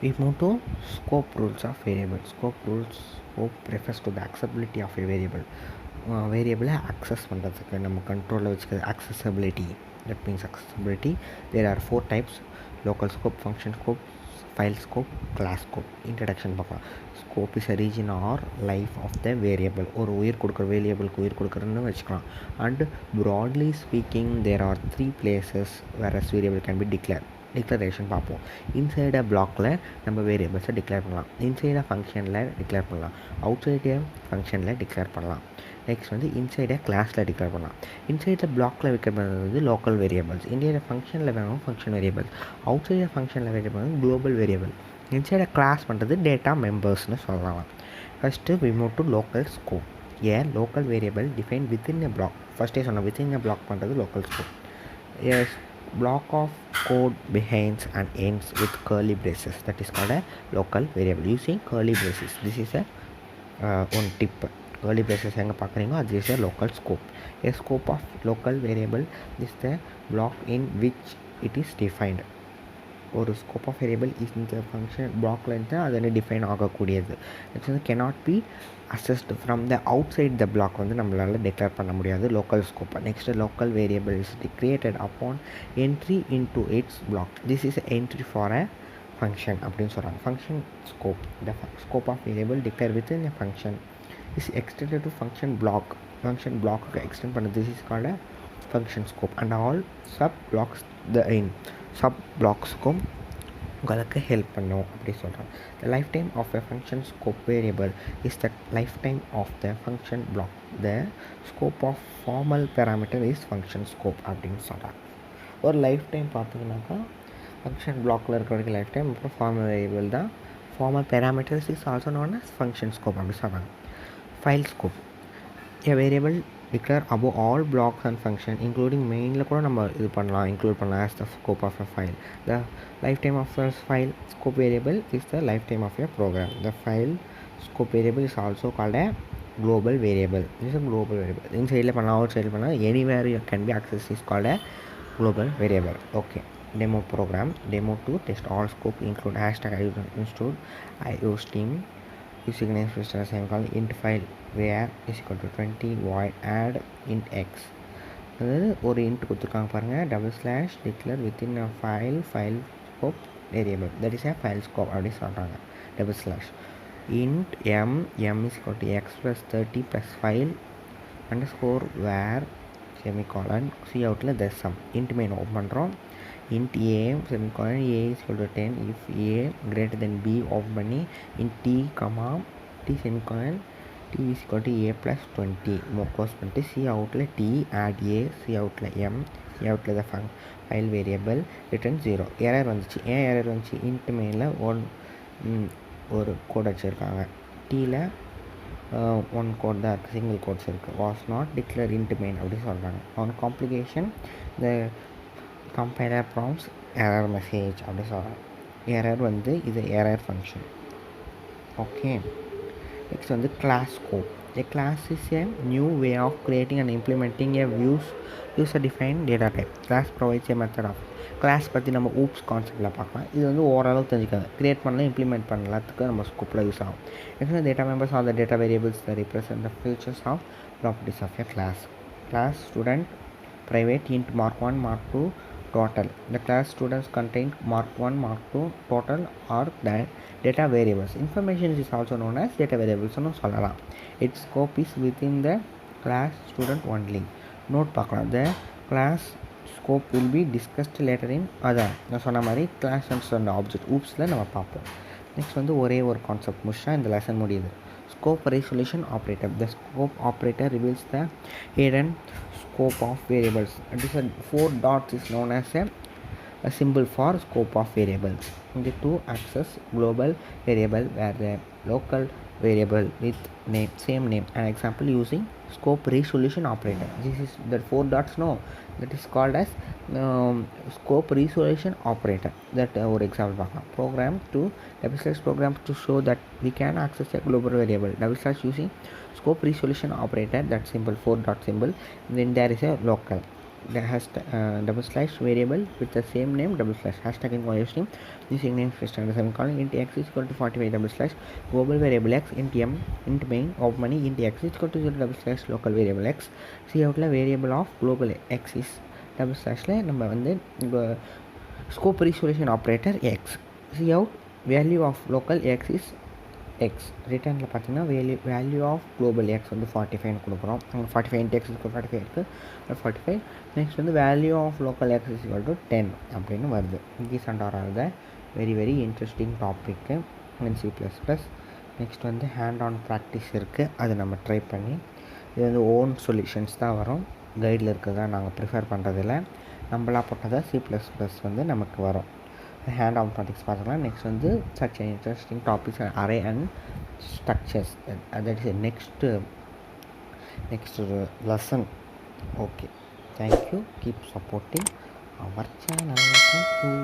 We move to scope rules of variable. Scope refers to the accessibility of a variable. Variable access பண்ணுறதுக்கு நம்ம கண்ட்ரோலில் வச்சுக்கிறது accessibility. That means accessibility. There are 4 types: local scope, function scope, file scope, class scope. Introduction பார்க்கலாம். Scope is a region or life of the variable. ஒரு உயிர் கொடுக்குற வேரியபிளுக்கு உயிர் கொடுக்குறன்னு வச்சுக்கலாம். And broadly speaking, there are 3 places where a variable can be declared. Declaration பார்ப்போம். Inside அ பிளாக்கில் நம்ம வேரியபிள்ஸை declare பண்ணலாம். இன்சைட் அ ஃபங்க்ஷனில் டிக்ளேர் பண்ணலாம். அவுட் சைடு ஃபங்க்ஷனில் டிக்ளேர் பண்ணலாம். நெக்ஸ்ட் வந்து இன்சைட் அ கிளாஸில் டிக்ளேர் பண்ணலாம். இன்சைட் அ பிளாக்கில் வைக்க பண்ணுறது லோக்கல் வேரியபிள்ஸ். இன்சைட் ஃபங்க்ஷனில் வேணும் ஃபங்க்ஷன் வேரியபிள்ஸ். அவுட் சைடு ஃபங்க்ஷனில் வைக்க பண்ணுறது global variable. Inside a class பண்ணுறது டேட்டா மெம்பர்ஸ்னு சொல்லலாம். First we move to local scope. ஏன் local variable define within a block. ஃபஸ்ட்டே சொன்ன வித்தின் எ பிளாக் பண்ணுறது local scope. As block of code begins and ends with curly braces, that is called a local variable using curly braces. This is a one tip. Curly braces எங்கே பார்க்குறீங்களோ அது is a local scope. A scope of local variable is the block in which it is defined. ஒரு scope of variable இந்த function பிளாக்ல இருந்து அது வந்து define ஆகக்கூடியது. It's வந்து cannot be accessed from the outside the block வந்து நம்மளால் டிக்ளேர் பண்ண முடியாது local scope. Next local variable is created upon entry into its block. This is entry for a function அப்படின்னு சொல்கிறாங்க. Function scope. The scope of variable declare within a function is extended to function block. Function பிளாக்கு extend பண்ணது. This is called a function scope and all sub blocks the in sub பிளாக்ஸுக்கும் உங்களுக்கு help பண்ணும் அப்படி சொல்கிறேன். The lifetime of a function scope variable is the lifetime of the function block. The scope of formal parameter is function scope அப்படின்னு சொல்கிறாங்க. ஒரு life time பார்த்தீங்கன்னாக்கா function பிளாக்கில் இருக்கிற வரைக்கும் லைஃப் டைம். அப்புறம் ஃபார்மல் வேரியபிள் தான். Formal parameters is also known as function scope அப்படி சொல்கிறாங்க. File scope. A variable declare above all blocks and function including mainல கூட நம்ம இது பண்ணலாம் இன்க்ளூட் பண்ணலாம் as the scope of a file. The lifetime of a file scope variable is the lifetime of a program. The file scope variable is also called a global variable. This is a global variable. Inside பண்ணலாம் outside பண்ணலாம் anywhere you can be accessed is called a global variable. Okay, demo program. Demo to test all scope include hashtag I installed I use team using an expression called int file where is equal to 20 void add int x. அதாவது ஒரு int கொடுத்துருக்காங்க பாருங்கள். Double slash declare within a file scope variable that is a file scope அப்படி சொல்கிறாங்க. Double slash int m is equal to x plus 30 plus file underscore where semicolon c outல the sum int main open பண்ணுறோம். int a semicolon a is equal to 10 if a greater than b open பண்ணி int t comma t semicolon t is equal to a plus 20 close பண்ணிட்டு c outல t add a c outல m c outல the file variable return 0. Error வந்துச்சு. ஏன் error வந்துச்சு? int mainல ஒரு code வச்சுருக்காங்க. டீயில் one quote தான் இருக்குது, சிங்கிள் கோட்ஸ் இருக்குது. Was not declare int main அப்படி சொல்கிறாங்க. On compilation the compiler prompts error message அப்படி சொல்கிறாங்க. எரர் வந்து இது எரர் ஃபங்க்ஷன். ஓகே, நெக்ஸ்ட் வந்து class scope. A class is a new way of creating and implementing a user defined data type. Class provides a method of class பற்றி நம்ம oops கான்செப்டில் பார்க்கலாம். இது வந்து ஓரளவு தெரிஞ்சுக்காது. க்ரியேட் பண்ணலாம், இம்ப்ளிமெண்ட் பண்ணலாத்துக்கு நம்ம ஸ்கோப்பில் யூஸ் ஆகும். Next data members are the data variables the represent the features of properties of a class. Class student private int mark 1 mark 2 total. The class students contain mark 1 mark 2 total or the data variables. Information is also known as data variables னு சொல்லலாம். Its scope is within the class student only. Note பார்க்கலாம். The class scope will be discussed later in other. நான் சொன்ன மாதிரி class and object oops-ல நம்ம பார்ப்போம். Next வந்து ஒரே ஒரு கான்செப்ட் முடிச்சா இந்த லெசன் முடியுது. Scope resolution operator. The scope operator reveals the hidden scope of variables. It is a 4 dots is known as a symbol for scope of variables. The two access global variable where the local variable with name same name. An example using scope resolution operator. This is the 4 dots. No, that is called as scope resolution operator. That ஒரு example பார்க்கலாம். Program to double slash program to show that we can access a global variable. Double slash using scope resolution operator. That symbol 4 dot symbol. Then there is a local. the double slash variable with the same name double slash hashtag in college name using name space and semicolon int x is equal to 45 double slash global variable x int m int main of money int x is equal to 0 double slash local variable x see out variable of global x is double slash நம்ம வந்து scope resolution operator x see out value of local x is x ரிட்டர்னில் பார்த்தீங்கன்னா value of global X வந்து 45 கொடுக்குறோம். அங்கே 45 into X இருக்குது 45 இருக்குது 45. Next வந்து value of local X is equal to 10 அப்படின்னு வருது. இங்கீஸ் and are are the very very interesting topic in C++. Next வந்து ஹேண்ட் ஆன் ப்ராக்டிஸ் இருக்குது, அது நம்ம ட்ரை பண்ணி இது வந்து ஓன் சொல்யூஷன்ஸ் தான் வரும். கைடில் இருக்கிறதா நாங்கள் ப்ரிஃபர் பண்ணுறதில்ல, நம்மளாக போட்டதாக C++ வந்து நமக்கு வரும். ஹேண்ட் ஆன் ப்ராக்டிஸ் பார்த்துக்கலாம். நெக்ஸ்ட் வந்து such interesting topics array and structures, that is next lesson. Okay, thank you. Keep supporting our channel. Thank you.